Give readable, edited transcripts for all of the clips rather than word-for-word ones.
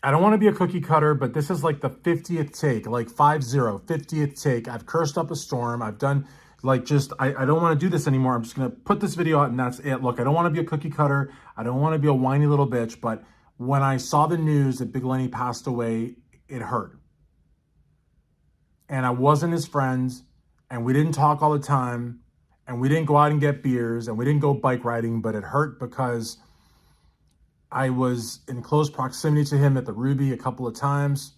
I don't want to be a cookie cutter, but this is like the 50th take, like 50th take. I've cursed up a storm. I've done like just, I don't want to do this anymore. I'm just going to put this video out and that's it. Look, I don't want to be a cookie cutter. I don't want to be a whiny little bitch, but when I saw the news that Big Lenny passed away, it hurt. And I wasn't his friend, and we didn't talk all the time, and we didn't go out and get beers, and we didn't go bike riding, but it hurt because I was in close proximity to him at the Ruby a couple of times.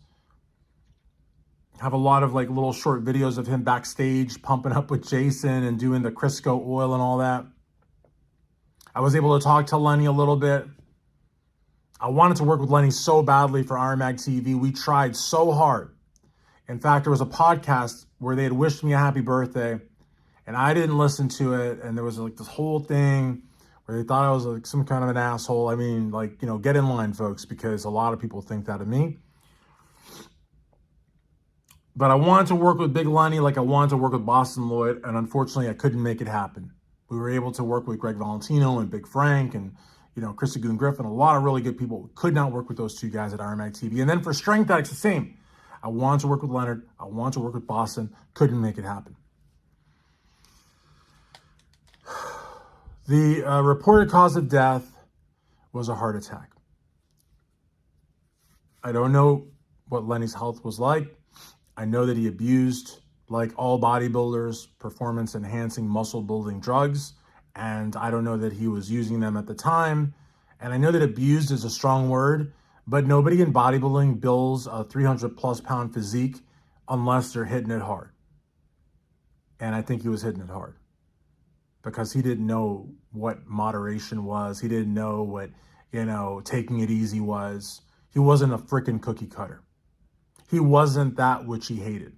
Have a lot of like little short videos of him backstage pumping up with Jason and doing the Crisco oil and all that. I was able to talk to Lenny a little bit. I wanted to work with Lenny so badly for Iron Mag TV. We tried so hard. In fact, there was a podcast where they had wished me a happy birthday and I didn't listen to it. And there was like this whole thing where they thought I was like some kind of an asshole. I mean, like, you know, get in line, folks, because a lot of people think that of me. But I wanted to work with Big Lenny like I wanted to work with Boston Lloyd, and unfortunately, I couldn't make it happen. We were able to work with Greg Valentino and Big Frank and, you know, Chrissy Goon Griffin, a lot of really good people. Could not work with those two guys at Iron Mag TV. And then for StrengthAddicts, the same. I wanted to work with Leonard. I wanted to work with Boston. Couldn't make it happen. The reported cause of death was a heart attack. I don't know what Lenny's health was like. I know that he abused, like all bodybuilders, performance-enhancing muscle-building drugs, and I don't know that he was using them at the time. And I know that abused is a strong word, but nobody in bodybuilding builds a 300-plus pound physique unless they're hitting it hard. And I think he was hitting it hard because he didn't know what moderation was. He didn't know what, you know, taking it easy was. He wasn't a freaking cookie cutter. He wasn't that which he hated.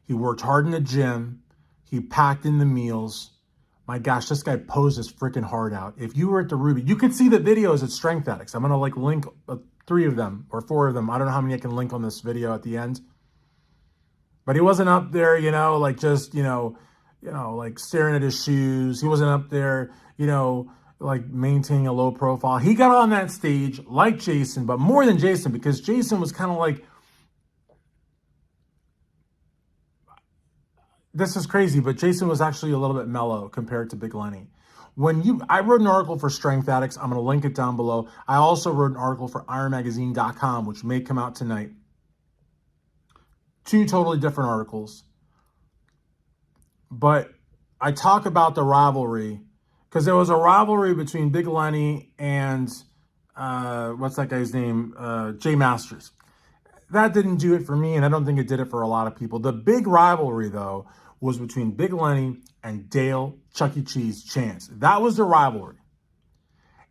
He worked hard in the gym. He packed in the meals. My gosh, this guy posed his freaking heart out. If you were at the Ruby, you could see the videos at StrengthAddicts. I'm going to like link 3 of them or 4 of them. I don't know how many I can link on this video at the end. But he wasn't up there, you know, like just, you know, like staring at his shoes. He wasn't up there, you know, like maintaining a low profile. He got on that stage like Jason, but more than Jason, because Jason was kind of like, this is crazy, but Jason was actually a little bit mellow compared to Big Lenny. I wrote an article for StrengthAddicts. I'm going to link it down below. I also wrote an article for ironmagazine.com, which may come out tonight. 2 totally different articles. But I talk about the rivalry because there was a rivalry between Big Lenny and what's that guy's name? Jay Masters. That didn't do it for me, and I don't think it did it for a lot of people. The big rivalry, though, was between Big Lenny and Dale Chuck E. Cheese Chance. That was the rivalry.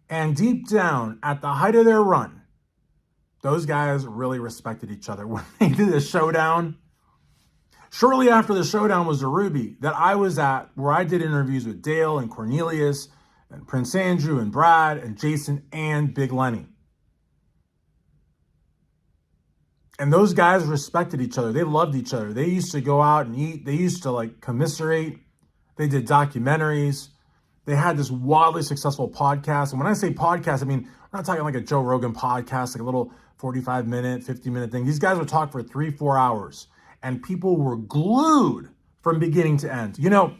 And deep down, at the height of their run, those guys really respected each other. When they did the showdown, shortly after the showdown was the Ruby that I was at, where I did interviews with Dale and Cornelius and Prince Andrew and Brad and Jason and Big Lenny. And those guys respected each other. They loved each other. They used to go out and eat. They used to like commiserate. They did documentaries. They had this wildly successful podcast. And when I say podcast, I mean, we're not talking like a Joe Rogan podcast, like a little 45-minute, 50-minute thing. These guys would talk for 3-4 hours. And people were glued from beginning to end. You know,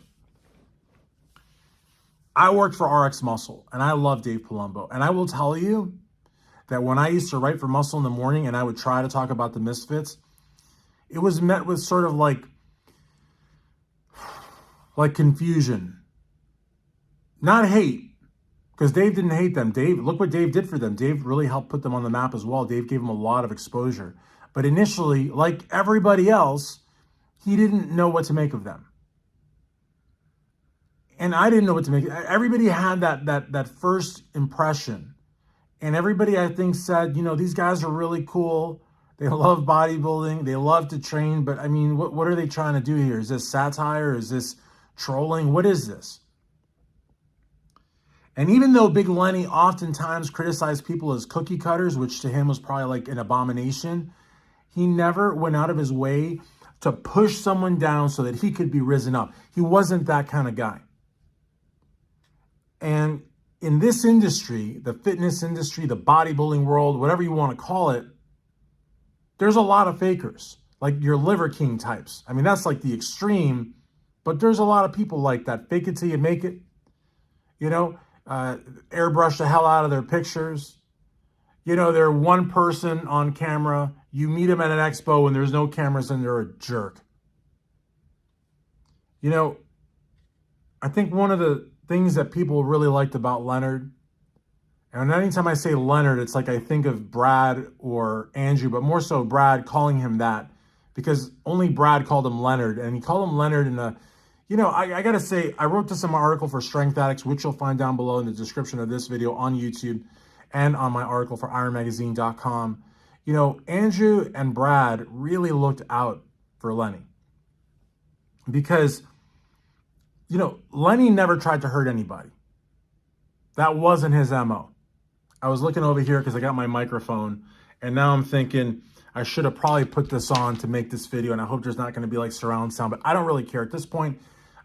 I worked for RX Muscle, and I love Dave Palumbo. And I will tell you that when I used to write for Muscle in the morning and I would try to talk about the Misfits, it was met with sort of like confusion. Not hate, because Dave didn't hate them. Look what Dave did for them. Dave really helped put them on the map as well. Dave gave them a lot of exposure. But initially, like everybody else, he didn't know what to make of them. And I didn't know what to make. Everybody had that first impression. And everybody, I think, said, you know, these guys are really cool. They love bodybuilding. They love to train. But, I mean, what are they trying to do here? Is this satire? Is this trolling? What is this? And even though Big Lenny oftentimes criticized people as cookie cutters, which to him was probably like an abomination, he never went out of his way to push someone down so that he could be risen up. He wasn't that kind of guy. And in this industry, the fitness industry, the bodybuilding world, whatever you want to call it, there's a lot of fakers, like your Liver King types. I mean, that's like the extreme, but there's a lot of people like that. Fake it till you make it, you know, airbrush the hell out of their pictures. You know, they're one person on camera. You meet them at an expo and there's no cameras and they're a jerk. You know, I think one of the things that people really liked about Leonard, and anytime I say Leonard, it's like I think of Brad or Andrew, but more so Brad, calling him that, because only Brad called him Leonard, and he called him Leonard in a, you know, I got to say, I wrote this in my article for Strength Addicts, which you'll find down below in the description of this video on YouTube and on my article for ironmagazine.com. You know, Andrew and Brad really looked out for Lenny because, you know, Lenny never tried to hurt anybody. That wasn't his MO. I was looking over here because I got my microphone, and now I'm thinking I should have probably put this on to make this video, and I hope there's not going to be like surround sound, but I don't really care at this point.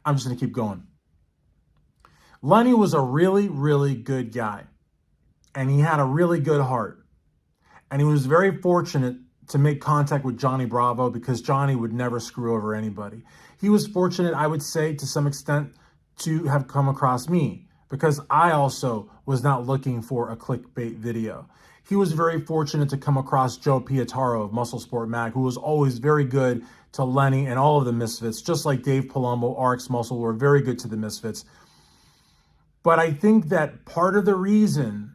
I'm just going to keep going. Lenny was a really, really good guy, and he had a really good heart, and he was very fortunate to make contact with Johnny Bravo because Johnny would never screw over anybody. He was fortunate, I would say, to some extent, to have come across me, because I also was not looking for a clickbait video. He was very fortunate to come across Joe Pietaro of Muscle Sport Mag, who was always very good to Lenny and all of the Misfits, just like Dave Palumbo, RX Muscle were very good to the Misfits. But I think that part of the reason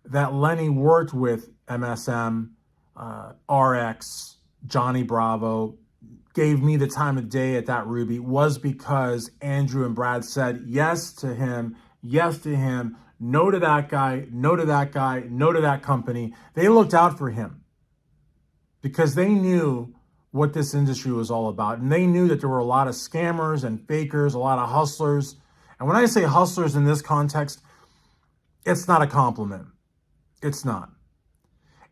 that Lenny worked with MSM, RX, Johnny Bravo, gave me the time of day at that Ruby was because Andrew and Brad said yes to him, no to that guy, no to that guy, no to that company. They looked out for him because they knew what this industry was all about. And they knew that there were a lot of scammers and fakers, a lot of hustlers. And when I say hustlers in this context, it's not a compliment. It's not.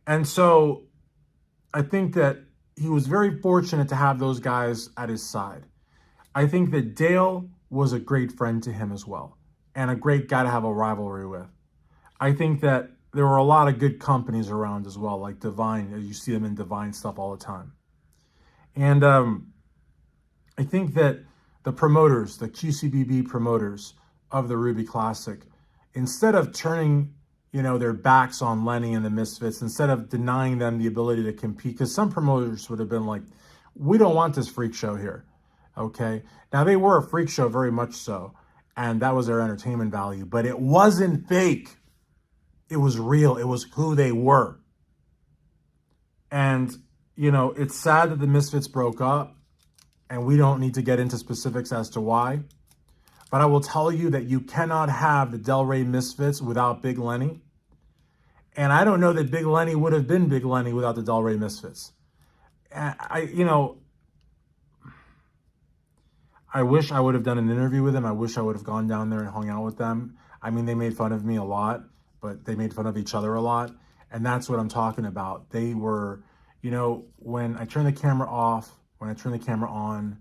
And so I think that he was very fortunate to have those guys at his side. I think that Dale was a great friend to him as well, and a great guy to have a rivalry with. I think that there were a lot of good companies around as well, like Divine. You see them in Divine stuff all the time. And I think that the promoters, the QCBB promoters of the Ruby Classic, instead of turning, you know, their backs on Lenny and the Misfits, instead of denying them the ability to compete, because some promoters would have been like, we don't want this freak show here, okay? Now, they were a freak show, very much so, and that was their entertainment value, but it wasn't fake. It was real. It was who they were. And, you know, it's sad that the Misfits broke up, and we don't need to get into specifics as to why, but I will tell you that you cannot have the Delray Misfits without Big Lenny. And I don't know that Big Lenny would have been Big Lenny without the Delray Misfits. You know, I wish I would have done an interview with them. I wish I would have gone down there and hung out with them. I mean, they made fun of me a lot, but they made fun of each other a lot. And that's what I'm talking about. They were, you know, when I turned the camera off, when I turned the camera on,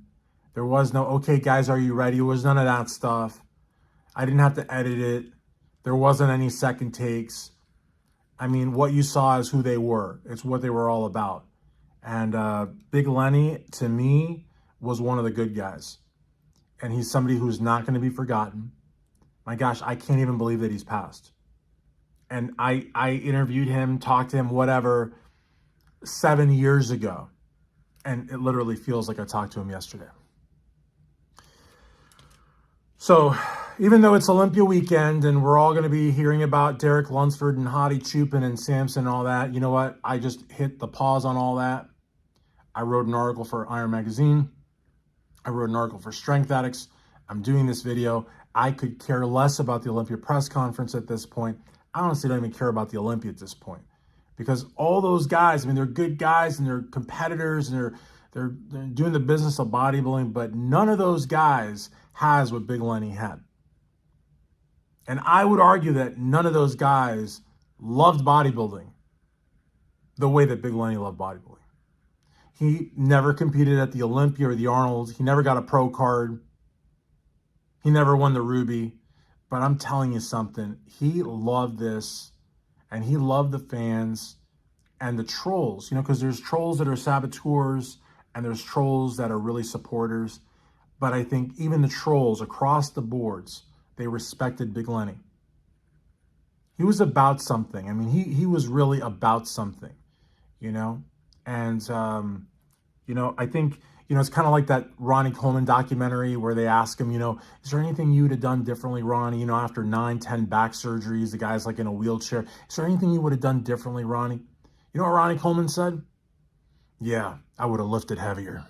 there was no, okay, guys, are you ready? There was none of that stuff. I didn't have to edit it. There wasn't any second takes. I mean, what you saw is who they were. It's what they were all about. And Big Lenny, to me, was one of the good guys. And he's somebody who's not going to be forgotten. My gosh, I can't even believe that he's passed. And I interviewed him, talked to him, whatever, 7 years ago. And it literally feels like I talked to him yesterday. So even though it's Olympia weekend and we're all going to be hearing about Derek Lunsford and Hadi Chupin and Samson and all that, you know what? I just hit the pause on all that. I wrote an article for Iron Magazine. I wrote an article for Strength Addicts. I'm doing this video. I could care less about the Olympia press conference at this point. I honestly don't even care about the Olympia at this point. Because all those guys, I mean, they're good guys and they're competitors and they're doing the business of bodybuilding, but none of those guys has what Big Lenny had. And I would argue that none of those guys loved bodybuilding the way that Big Lenny loved bodybuilding. He never competed at the Olympia or the Arnold. He never got a pro card. He never won the Ruby. But I'm telling you something, he loved this, and he loved the fans and the trolls, because there's trolls that are saboteurs and there's trolls that are really supporters. But I think even the trolls across the boards, they respected Big Lenny. He was about something. I mean, he was really about something, you know? And, I think, it's kind of like that Ronnie Coleman documentary where they ask him, is there anything you would have done differently, Ronnie? After 9, 10 back surgeries, the guy's like in a wheelchair. Is there anything you would have done differently, Ronnie? You know what Ronnie Coleman said? Yeah, I would have lifted heavier.